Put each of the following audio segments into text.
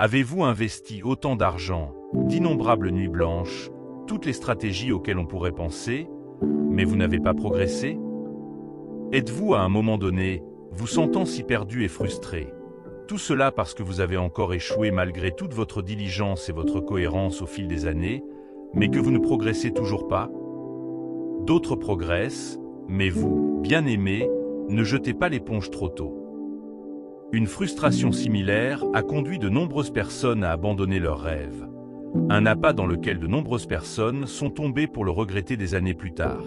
Avez-vous investi autant d'argent, d'innombrables nuits blanches, toutes les stratégies auxquelles on pourrait penser, mais vous n'avez pas progressé? Êtes-vous à un moment donné, vous sentant si perdu et frustré? Tout cela parce que vous avez encore échoué malgré toute votre diligence et votre cohérence au fil des années, mais que vous ne progressez toujours pas? D'autres progressent, mais vous, bien-aimés, ne jetez pas l'éponge trop tôt. Une frustration similaire a conduit de nombreuses personnes à abandonner leurs rêves. Un appât dans lequel de nombreuses personnes sont tombées pour le regretter des années plus tard.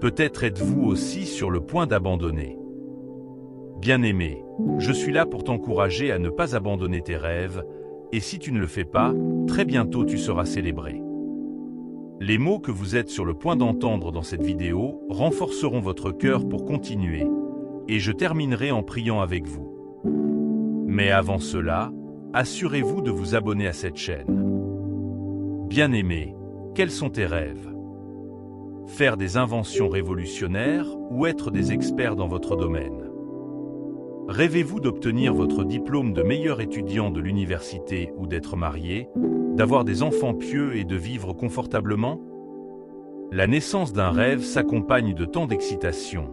Peut-être êtes-vous aussi sur le point d'abandonner. Bien-aimé, je suis là pour t'encourager à ne pas abandonner tes rêves, et si tu ne le fais pas, très bientôt tu seras célébré. Les mots que vous êtes sur le point d'entendre dans cette vidéo renforceront votre cœur pour continuer, et je terminerai en priant avec vous. Mais avant cela, assurez-vous de vous abonner à cette chaîne. Bien-aimé, quels sont tes rêves? Faire des inventions révolutionnaires ou être des experts dans votre domaine? Rêvez-vous d'obtenir votre diplôme de meilleur étudiant de l'université ou d'être marié, d'avoir des enfants pieux et de vivre confortablement? La naissance d'un rêve s'accompagne de tant d'excitation.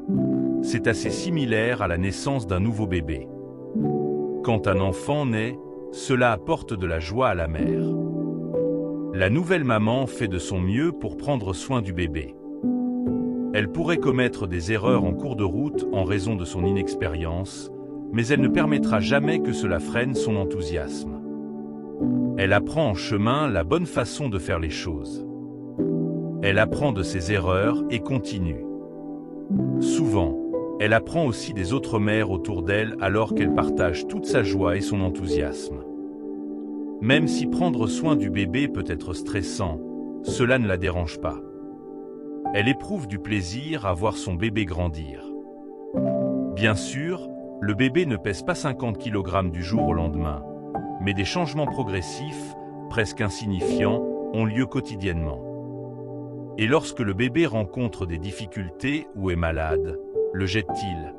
C'est assez similaire à la naissance d'un nouveau bébé. Quand un enfant naît, cela apporte de la joie à la mère. La nouvelle maman fait de son mieux pour prendre soin du bébé. Elle pourrait commettre des erreurs en cours de route en raison de son inexpérience, mais elle ne permettra jamais que cela freine son enthousiasme. Elle apprend en chemin la bonne façon de faire les choses. Elle apprend de ses erreurs et continue. Souvent, elle apprend aussi des autres mères autour d'elle alors qu'elle partage toute sa joie et son enthousiasme. Même si prendre soin du bébé peut être stressant, cela ne la dérange pas. Elle éprouve du plaisir à voir son bébé grandir. Bien sûr, le bébé ne pèse pas 50 kg du jour au lendemain, mais des changements progressifs, presque insignifiants, ont lieu quotidiennement. Et lorsque le bébé rencontre des difficultés ou est malade, le jette-t-il?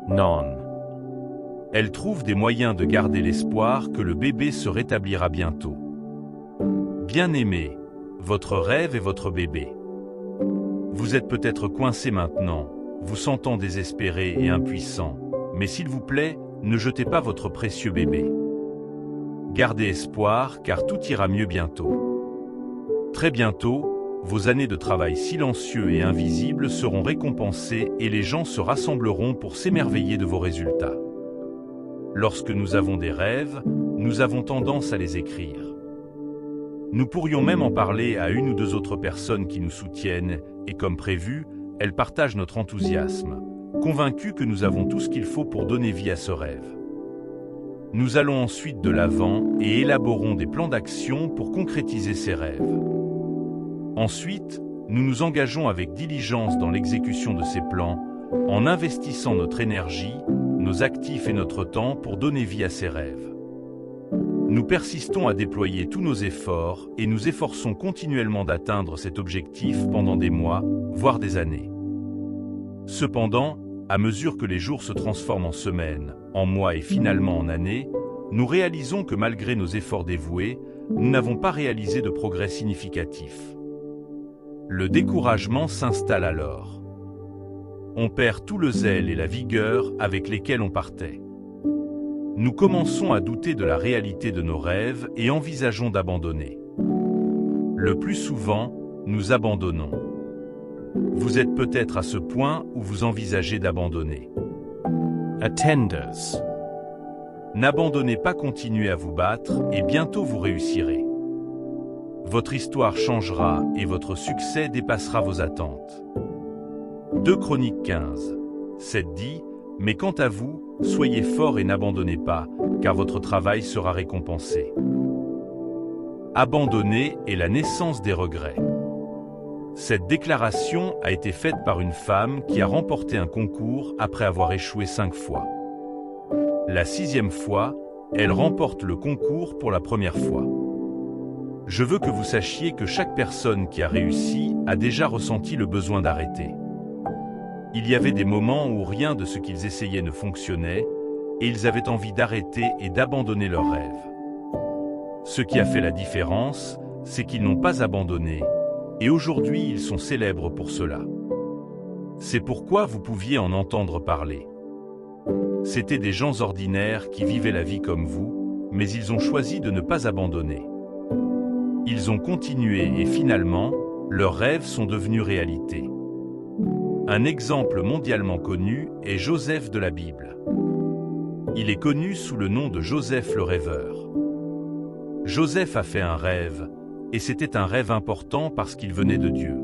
Non. Elle trouve des moyens de garder l'espoir que le bébé se rétablira bientôt. Bien-aimé, votre rêve est votre bébé. Vous êtes peut-être coincé maintenant, vous sentant désespéré et impuissant, mais s'il vous plaît, ne jetez pas votre précieux bébé. Gardez espoir car tout ira mieux bientôt. Très bientôt, vos années de travail silencieux et invisibles seront récompensées et les gens se rassembleront pour s'émerveiller de vos résultats. Lorsque nous avons des rêves, nous avons tendance à les écrire. Nous pourrions même en parler à une ou deux autres personnes qui nous soutiennent et comme prévu, elles partagent notre enthousiasme, convaincus que nous avons tout ce qu'il faut pour donner vie à ce rêve. Nous allons ensuite de l'avant et élaborons des plans d'action pour concrétiser ces rêves. Ensuite, nous nous engageons avec diligence dans l'exécution de ces plans, en investissant notre énergie, nos actifs et notre temps pour donner vie à ces rêves. Nous persistons à déployer tous nos efforts et nous efforçons continuellement d'atteindre cet objectif pendant des mois, voire des années. Cependant, à mesure que les jours se transforment en semaines, en mois et finalement en années, nous réalisons que malgré nos efforts dévoués, nous n'avons pas réalisé de progrès significatif. Le découragement s'installe alors. On perd tout le zèle et la vigueur avec lesquels on partait. Nous commençons à douter de la réalité de nos rêves et envisageons d'abandonner. Le plus souvent, nous abandonnons. Vous êtes peut-être à ce point où vous envisagez d'abandonner. Attenders. N'abandonnez pas, continuez à vous battre et bientôt vous réussirez. Votre histoire changera et votre succès dépassera vos attentes. 2 Chroniques 15. 7 dit, mais quant à vous, soyez forts et n'abandonnez pas, car votre travail sera récompensé. Abandonner est la naissance des regrets. Cette déclaration a été faite par une femme qui a remporté un concours après avoir échoué 5 fois. La 6e fois, elle remporte le concours pour la première fois. Je veux que vous sachiez que chaque personne qui a réussi a déjà ressenti le besoin d'arrêter. Il y avait des moments où rien de ce qu'ils essayaient ne fonctionnait, et ils avaient envie d'arrêter et d'abandonner leurs rêves. Ce qui a fait la différence, c'est qu'ils n'ont pas abandonné, et aujourd'hui ils sont célèbres pour cela. C'est pourquoi vous pouviez en entendre parler. C'étaient des gens ordinaires qui vivaient la vie comme vous, mais ils ont choisi de ne pas abandonner. Ils ont continué et finalement, leurs rêves sont devenus réalité. Un exemple mondialement connu est Joseph de la Bible. Il est connu sous le nom de Joseph le rêveur. Joseph a fait un rêve, et c'était un rêve important parce qu'il venait de Dieu.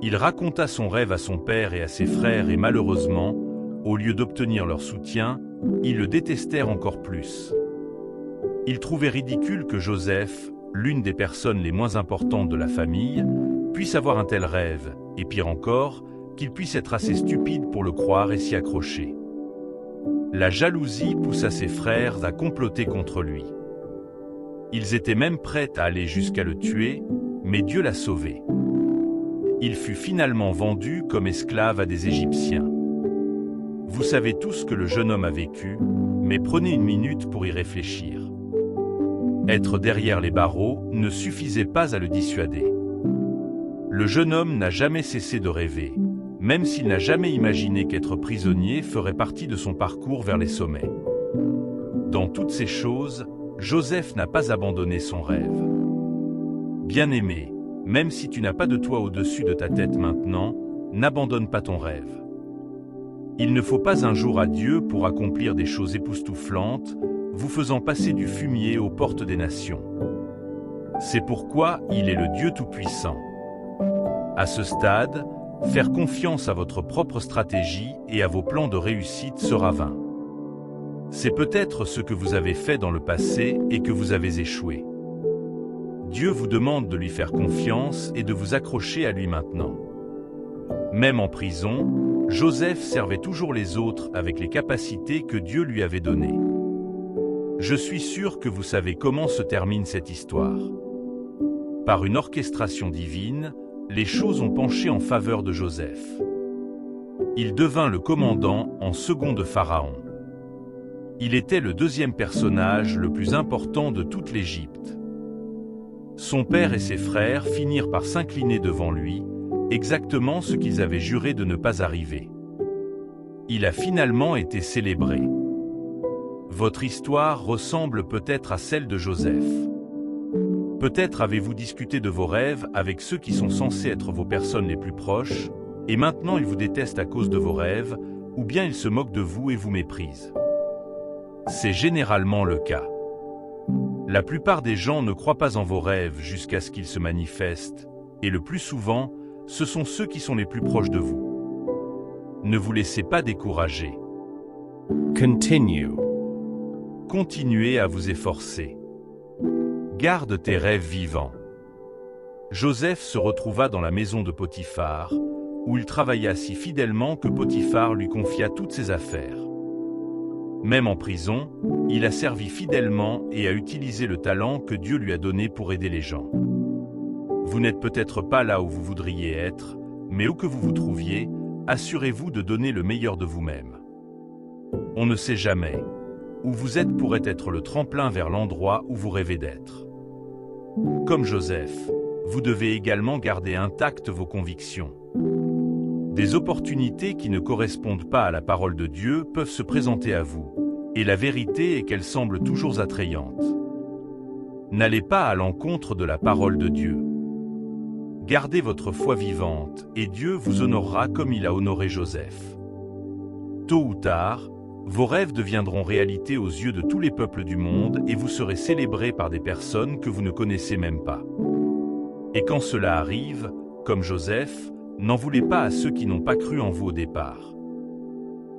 Il raconta son rêve à son père et à ses frères et malheureusement, au lieu d'obtenir leur soutien, ils le détestèrent encore plus. Ils trouvaient ridicule que Joseph, l'une des personnes les moins importantes de la famille, puisse avoir un tel rêve, et pire encore, qu'il puisse être assez stupide pour le croire et s'y accrocher. La jalousie poussa ses frères à comploter contre lui. Ils étaient même prêts à aller jusqu'à le tuer, mais Dieu l'a sauvé. Il fut finalement vendu comme esclave à des Égyptiens. Vous savez tout ce que le jeune homme a vécu, mais prenez une minute pour y réfléchir. Être derrière les barreaux ne suffisait pas à le dissuader. Le jeune homme n'a jamais cessé de rêver, même s'il n'a jamais imaginé qu'être prisonnier ferait partie de son parcours vers les sommets. Dans toutes ces choses, Joseph n'a pas abandonné son rêve. Bien-aimé, même si tu n'as pas de toit au-dessus de ta tête maintenant, n'abandonne pas ton rêve. Il ne faut pas un jour à Dieu pour accomplir des choses époustouflantes, vous faisant passer du fumier aux portes des nations. C'est pourquoi il est le Dieu Tout-Puissant. À ce stade, faire confiance à votre propre stratégie et à vos plans de réussite sera vain. C'est peut-être ce que vous avez fait dans le passé et que vous avez échoué. Dieu vous demande de lui faire confiance et de vous accrocher à lui maintenant. Même en prison, Joseph servait toujours les autres avec les capacités que Dieu lui avait données. Je suis sûr que vous savez comment se termine cette histoire. Par une orchestration divine, les choses ont penché en faveur de Joseph. Il devint le commandant en second de Pharaon. Il était le deuxième personnage le plus important de toute l'Égypte. Son père et ses frères finirent par s'incliner devant lui, exactement ce qu'ils avaient juré de ne pas arriver. Il a finalement été célébré. Votre histoire ressemble peut-être à celle de Joseph. Peut-être avez-vous discuté de vos rêves avec ceux qui sont censés être vos personnes les plus proches, et maintenant ils vous détestent à cause de vos rêves, ou bien ils se moquent de vous et vous méprisent. C'est généralement le cas. La plupart des gens ne croient pas en vos rêves jusqu'à ce qu'ils se manifestent, et le plus souvent, ce sont ceux qui sont les plus proches de vous. Ne vous laissez pas décourager. Continue. Continuez à vous efforcer. Garde tes rêves vivants. Joseph se retrouva dans la maison de Potiphar, où il travailla si fidèlement que Potiphar lui confia toutes ses affaires. Même en prison, il a servi fidèlement et a utilisé le talent que Dieu lui a donné pour aider les gens. Vous n'êtes peut-être pas là où vous voudriez être, mais où que vous vous trouviez, assurez-vous de donner le meilleur de vous-même. On ne sait jamais. Où vous êtes pourrait être le tremplin vers l'endroit où vous rêvez d'être. Comme Joseph, vous devez également garder intactes vos convictions. Des opportunités qui ne correspondent pas à la parole de Dieu peuvent se présenter à vous, et la vérité est qu'elles semblent toujours attrayantes. N'allez pas à l'encontre de la parole de Dieu. Gardez votre foi vivante, et Dieu vous honorera comme il a honoré Joseph. Tôt ou tard, vos rêves deviendront réalité aux yeux de tous les peuples du monde et vous serez célébrés par des personnes que vous ne connaissez même pas. Et quand cela arrive, comme Joseph, n'en voulez pas à ceux qui n'ont pas cru en vous au départ.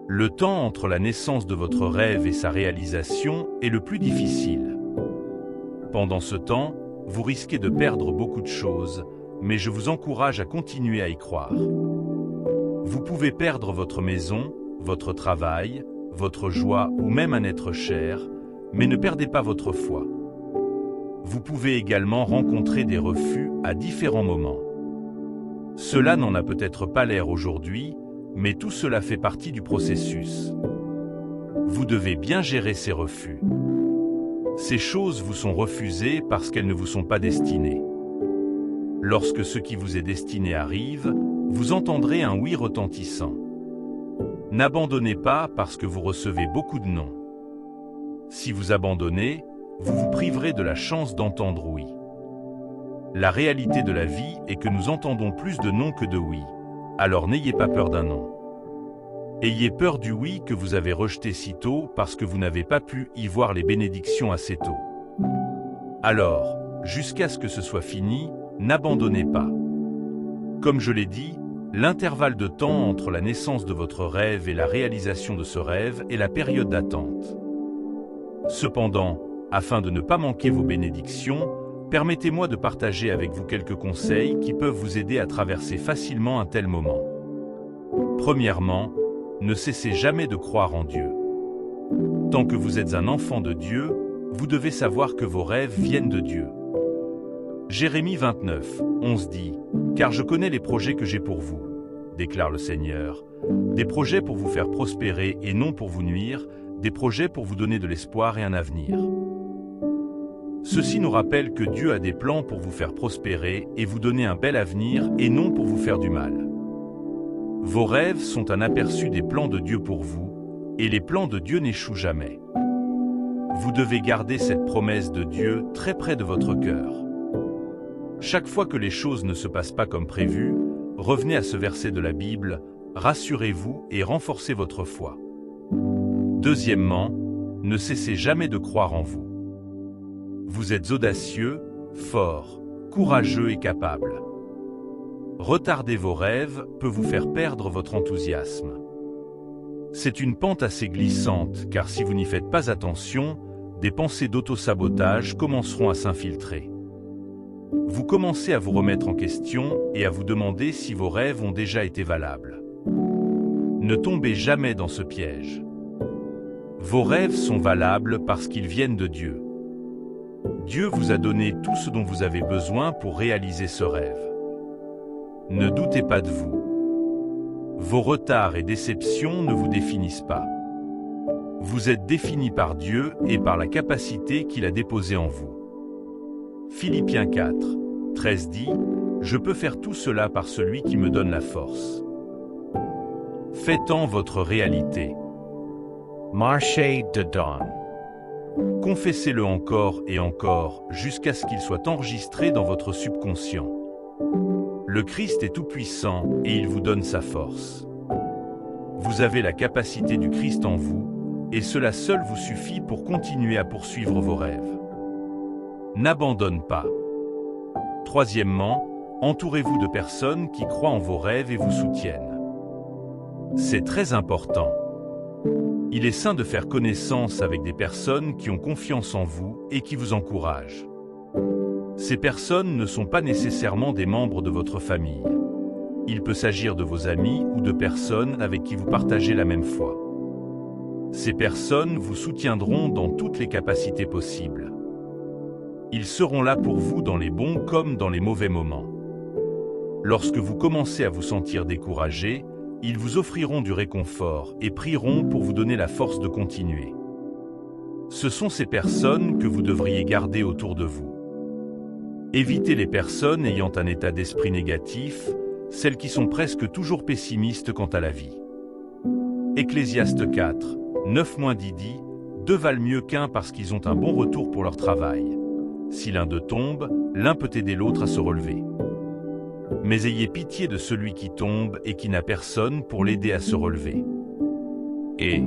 Le temps entre la naissance de votre rêve et sa réalisation est le plus difficile. Pendant ce temps, vous risquez de perdre beaucoup de choses, mais je vous encourage à continuer à y croire. Vous pouvez perdre votre maison, votre travail, votre joie ou même un être cher, mais ne perdez pas votre foi. Vous pouvez également rencontrer des refus à différents moments. Cela n'en a peut-être pas l'air aujourd'hui, mais tout cela fait partie du processus. Vous devez bien gérer ces refus. Ces choses vous sont refusées parce qu'elles ne vous sont pas destinées. Lorsque ce qui vous est destiné arrive, vous entendrez un oui retentissant. N'abandonnez pas parce que vous recevez beaucoup de non. Si vous abandonnez, vous vous priverez de la chance d'entendre oui. La réalité de la vie est que nous entendons plus de non que de oui. Alors n'ayez pas peur d'un non. Ayez peur du oui que vous avez rejeté si tôt parce que vous n'avez pas pu y voir les bénédictions assez tôt. Alors, jusqu'à ce que ce soit fini, n'abandonnez pas. Comme je l'ai dit, l'intervalle de temps entre la naissance de votre rêve et la réalisation de ce rêve est la période d'attente. Cependant, afin de ne pas manquer vos bénédictions, permettez-moi de partager avec vous quelques conseils qui peuvent vous aider à traverser facilement un tel moment. Premièrement, ne cessez jamais de croire en Dieu. Tant que vous êtes un enfant de Dieu, vous devez savoir que vos rêves viennent de Dieu. Jérémie 29, 11 dit « Car je connais les projets que j'ai pour vous, déclare le Seigneur, des projets pour vous faire prospérer et non pour vous nuire, des projets pour vous donner de l'espoir et un avenir. » Ceci nous rappelle que Dieu a des plans pour vous faire prospérer et vous donner un bel avenir et non pour vous faire du mal. Vos rêves sont un aperçu des plans de Dieu pour vous, et les plans de Dieu n'échouent jamais. Vous devez garder cette promesse de Dieu très près de votre cœur. Chaque fois que les choses ne se passent pas comme prévu, revenez à ce verset de la Bible, rassurez-vous et renforcez votre foi. Deuxièmement, ne cessez jamais de croire en vous. Vous êtes audacieux, fort, courageux et capable. Retarder vos rêves peut vous faire perdre votre enthousiasme. C'est une pente assez glissante, car si vous n'y faites pas attention, des pensées d'auto-sabotage commenceront à s'infiltrer. Vous commencez à vous remettre en question et à vous demander si vos rêves ont déjà été valables. Ne tombez jamais dans ce piège. Vos rêves sont valables parce qu'ils viennent de Dieu. Dieu vous a donné tout ce dont vous avez besoin pour réaliser ce rêve. Ne doutez pas de vous. Vos retards et déceptions ne vous définissent pas. Vous êtes défini par Dieu et par la capacité qu'il a déposée en vous. Philippiens 4, 13 dit « Je peux faire tout cela par celui qui me donne la force. » Faites-en votre réalité. Marché de Dawn. Confessez-le encore et encore jusqu'à ce qu'il soit enregistré dans votre subconscient. Le Christ est tout-puissant et il vous donne sa force. Vous avez la capacité du Christ en vous et cela seul vous suffit pour continuer à poursuivre vos rêves. N'abandonne pas. Troisièmement, entourez-vous de personnes qui croient en vos rêves et vous soutiennent. C'est très important. Il est sain de faire connaissance avec des personnes qui ont confiance en vous et qui vous encouragent. Ces personnes ne sont pas nécessairement des membres de votre famille. Il peut s'agir de vos amis ou de personnes avec qui vous partagez la même foi. Ces personnes vous soutiendront dans toutes les capacités possibles. Ils seront là pour vous dans les bons comme dans les mauvais moments. Lorsque vous commencez à vous sentir découragé, ils vous offriront du réconfort et prieront pour vous donner la force de continuer. Ce sont ces personnes que vous devriez garder autour de vous. Évitez les personnes ayant un état d'esprit négatif, celles qui sont presque toujours pessimistes quant à la vie. Ecclésiaste 4, 9-10 dit « Deux valent mieux qu'un parce qu'ils ont un bon retour pour leur travail. Si l'un d'eux tombe, l'un peut aider l'autre à se relever. Mais ayez pitié de celui qui tombe et qui n'a personne pour l'aider à se relever. » Et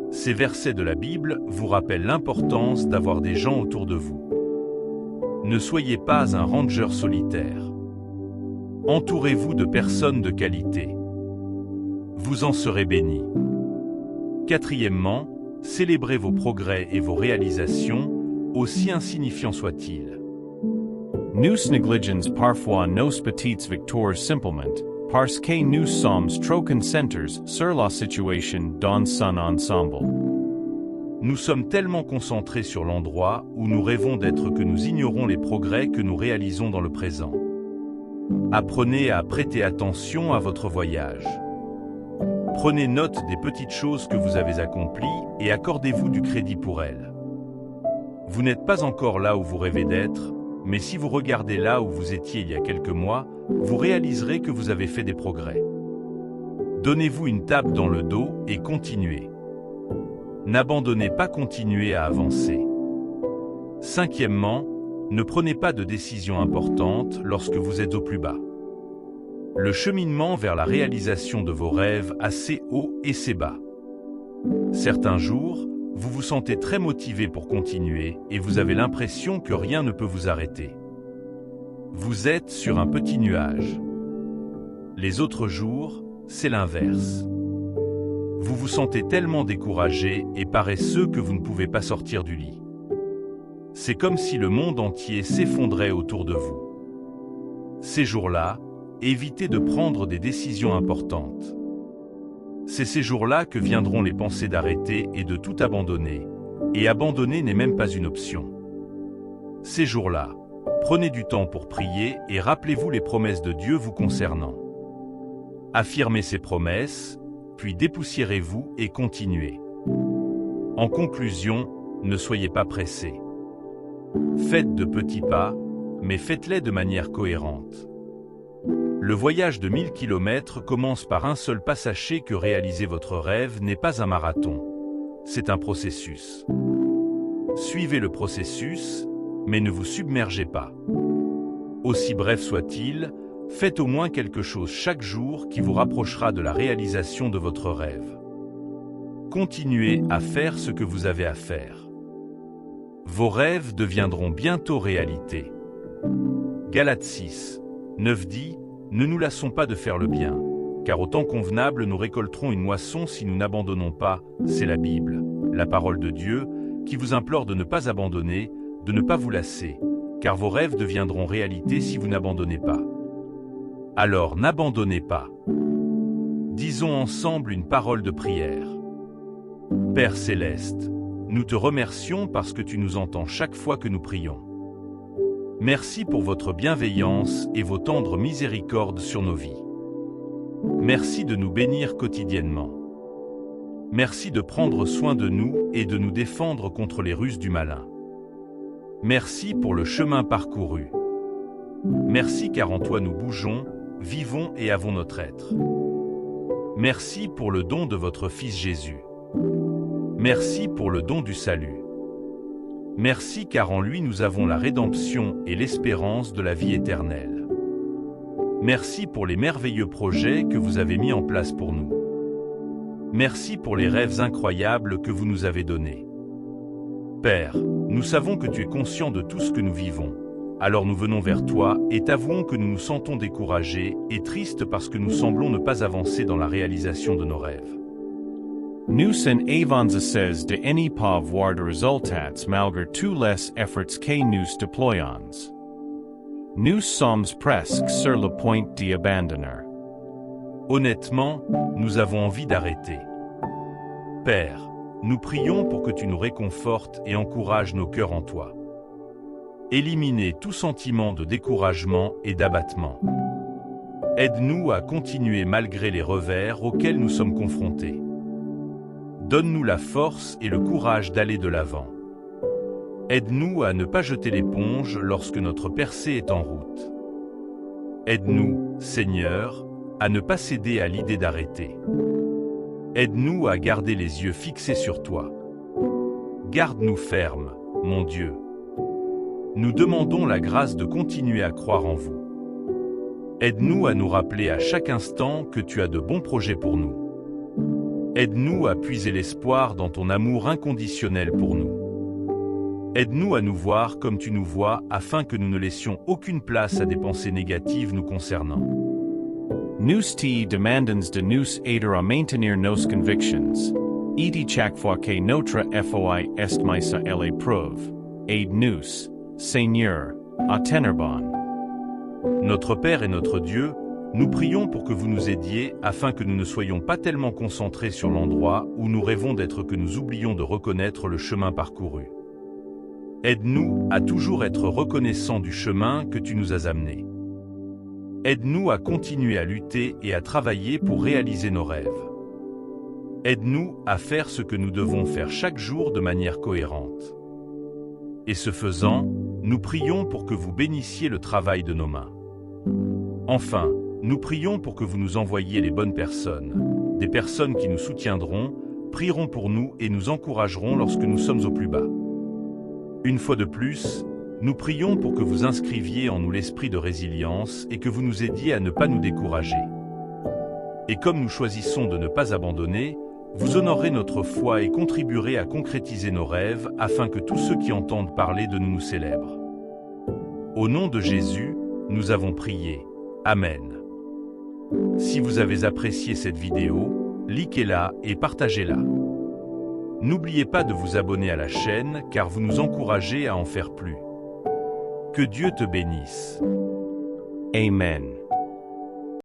ces versets de la Bible vous rappellent l'importance d'avoir des gens autour de vous. Ne soyez pas un ranger solitaire. Entourez-vous de personnes de qualité. Vous en serez bénis. Quatrièmement, célébrez vos progrès et vos réalisations, aussi insignifiants soient-ils. Nous negligens parfois nos petites victoires simplement, parce que nous sommes trop concentrés sur la situation dans son ensemble. Nous sommes tellement concentrés sur l'endroit où nous rêvons d'être que nous ignorons les progrès que nous réalisons dans le présent. Apprenez à prêter attention à votre voyage. Prenez note des petites choses que vous avez accomplies et accordez-vous du crédit pour elles. Vous n'êtes pas encore là où vous rêvez d'être, mais si vous regardez là où vous étiez il y a quelques mois, vous réaliserez que vous avez fait des progrès. Donnez-vous une tape dans le dos et continuez. N'abandonnez pas, continuez à avancer. Cinquièmement, ne prenez pas de décisions importantes lorsque vous êtes au plus bas. Le cheminement vers la réalisation de vos rêves a ses hauts et ses bas. Certains jours, vous vous sentez très motivé pour continuer et vous avez l'impression que rien ne peut vous arrêter. Vous êtes sur un petit nuage. Les autres jours, c'est l'inverse. Vous vous sentez tellement découragé et paresseux que vous ne pouvez pas sortir du lit. C'est comme si le monde entier s'effondrait autour de vous. Ces jours-là, évitez de prendre des décisions importantes. C'est ces jours-là que viendront les pensées d'arrêter et de tout abandonner, et abandonner n'est même pas une option. Ces jours-là, prenez du temps pour prier et rappelez-vous les promesses de Dieu vous concernant. Affirmez ces promesses, puis dépoussiérez-vous et continuez. En conclusion, ne soyez pas pressés. Faites de petits pas, mais faites-les de manière cohérente. Le voyage de 1000 km commence par un seul pas. Sachez que réaliser votre rêve n'est pas un marathon, c'est un processus. Suivez le processus, mais ne vous submergez pas. Aussi bref soit-il, faites au moins quelque chose chaque jour qui vous rapprochera de la réalisation de votre rêve. Continuez à faire ce que vous avez à faire. Vos rêves deviendront bientôt réalité. Galates 6, 9 dit: ne nous lassons pas de faire le bien, car au temps convenable nous récolterons une moisson si nous n'abandonnons pas. C'est la Bible, la parole de Dieu, qui vous implore de ne pas abandonner, de ne pas vous lasser, car vos rêves deviendront réalité si vous n'abandonnez pas. Alors n'abandonnez pas. Disons ensemble une parole de prière. Père céleste, nous te remercions parce que tu nous entends chaque fois que nous prions. Merci pour votre bienveillance et vos tendres miséricordes sur nos vies. Merci de nous bénir quotidiennement. Merci de prendre soin de nous et de nous défendre contre les ruses du malin. Merci pour le chemin parcouru. Merci car en toi nous bougeons, vivons et avons notre être. Merci pour le don de votre Fils Jésus. Merci pour le don du salut. Merci car en lui nous avons la rédemption et l'espérance de la vie éternelle. Merci pour les merveilleux projets que vous avez mis en place pour nous. Merci pour les rêves incroyables que vous nous avez donnés. Père, nous savons que tu es conscient de tout ce que nous vivons. Alors nous venons vers toi et t'avouons que nous nous sentons découragés et tristes parce que nous semblons ne pas avancer dans la réalisation de nos rêves. Nu sen avans de eni pa voir de resultats malgré tous les efforts que nous déployons. Nous sommes presque sur le point d'y abandonner. Honnêtement, nous avons envie d'arrêter. Père, nous prions pour que tu nous réconfortes et encourages nos cœurs en toi. Éliminez tout sentiment de découragement et d'abattement. Aide-nous à continuer malgré les revers auxquels nous sommes confrontés. Donne-nous la force et le courage d'aller de l'avant. Aide-nous à ne pas jeter l'éponge lorsque notre percée est en route. Aide-nous, Seigneur, à ne pas céder à l'idée d'arrêter. Aide-nous à garder les yeux fixés sur toi. Garde-nous fermes, mon Dieu. Nous demandons la grâce de continuer à croire en vous. Aide-nous à nous rappeler à chaque instant que tu as de bons projets pour nous. Aide-nous à puiser l'espoir dans ton amour inconditionnel pour nous. Aide-nous à nous voir comme tu nous vois afin que nous ne laissions aucune place à des pensées négatives nous concernant. Nous te demandons de nous aider à maintenir nos convictions. Et chaque fois que notre foi est mise à l'épreuve, aide-nous, Seigneur, à tenir bon. Notre Père et notre Dieu, nous prions pour que vous nous aidiez afin que nous ne soyons pas tellement concentrés sur l'endroit où nous rêvons d'être que nous oublions de reconnaître le chemin parcouru. Aide-nous à toujours être reconnaissants du chemin que tu nous as amené. Aide-nous à continuer à lutter et à travailler pour réaliser nos rêves. Aide-nous à faire ce que nous devons faire chaque jour de manière cohérente. Et ce faisant, nous prions pour que vous bénissiez le travail de nos mains. Enfin, nous prions pour que vous nous envoyiez les bonnes personnes, des personnes qui nous soutiendront, prieront pour nous et nous encourageront lorsque nous sommes au plus bas. Une fois de plus, nous prions pour que vous inscriviez en nous l'esprit de résilience et que vous nous aidiez à ne pas nous décourager. Et comme nous choisissons de ne pas abandonner, vous honorerez notre foi et contribuerez à concrétiser nos rêves afin que tous ceux qui entendent parler de nous nous célèbrent. Au nom de Jésus, nous avons prié. Amen. Si vous avez apprécié cette vidéo, likez-la et partagez-la. N'oubliez pas de vous abonner à la chaîne car vous nous encouragez à en faire plus. Que Dieu te bénisse. Amen.